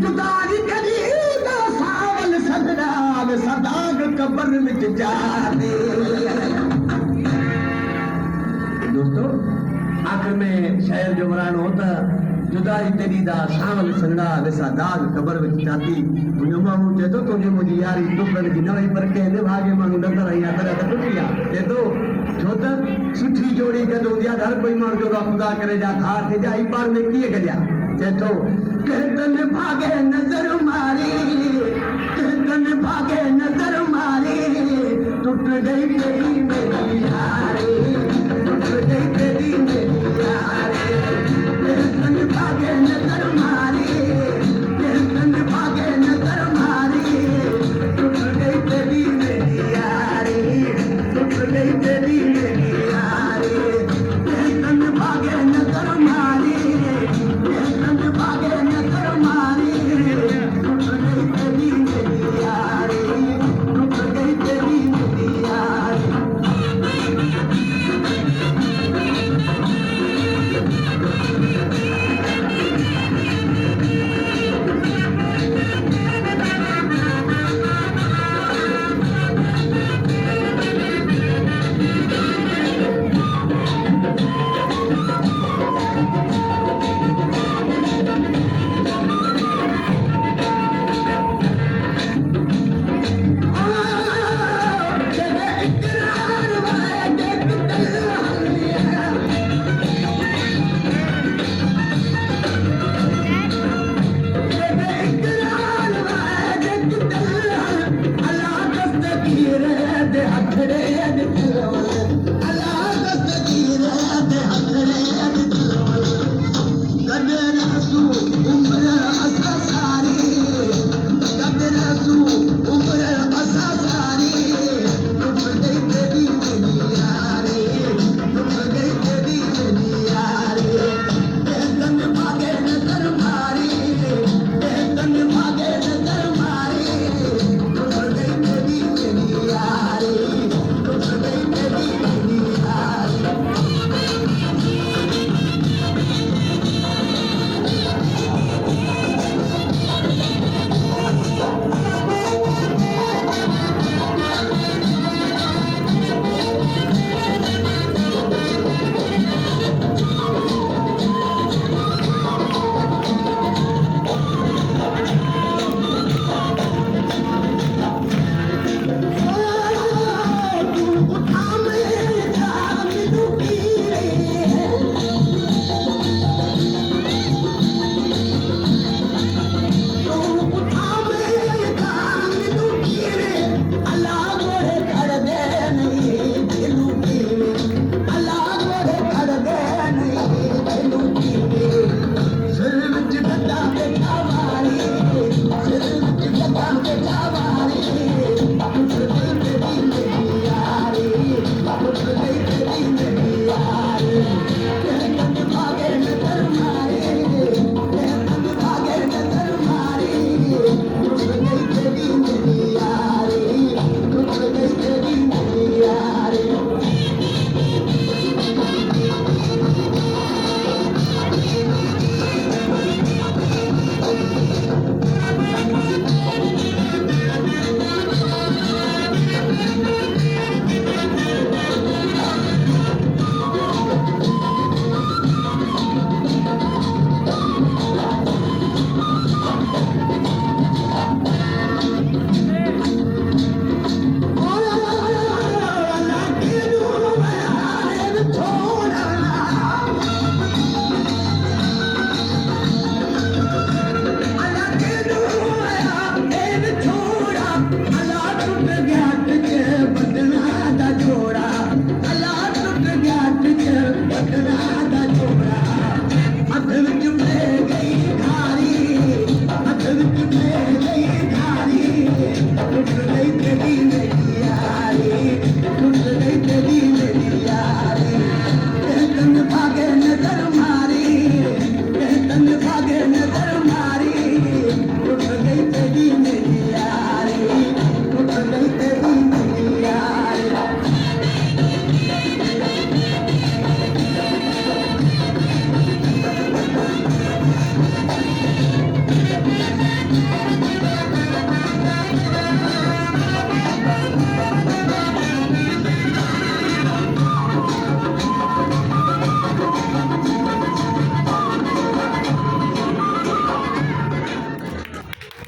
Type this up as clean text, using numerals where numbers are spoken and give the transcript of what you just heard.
जुदाई करी दा सावल सदरा वे सदाग कब्र विच जा दे। दोस्तों आखिर में शायर जो वरान होता जुदाई तेरी दा सावल सदरा वे सदाग कब्र विच जाती। मुझे मुझे तो तुझे मुझे यारी दुखन की नई पर कहने भागे मांग नजर आई तरह तो टुटिया ये तो छोत सुठी जोड़ी के दो दिया हर कोई मार जो खुदा करे जा था थे जा एक बार में किए गया ये तो कहतन भागे नजर मारी कहतन भागे नजर मारी टूट गई तेरी मेरी यारी टूट गई तेरी मेरी यारी कहतन भागे नजर मारी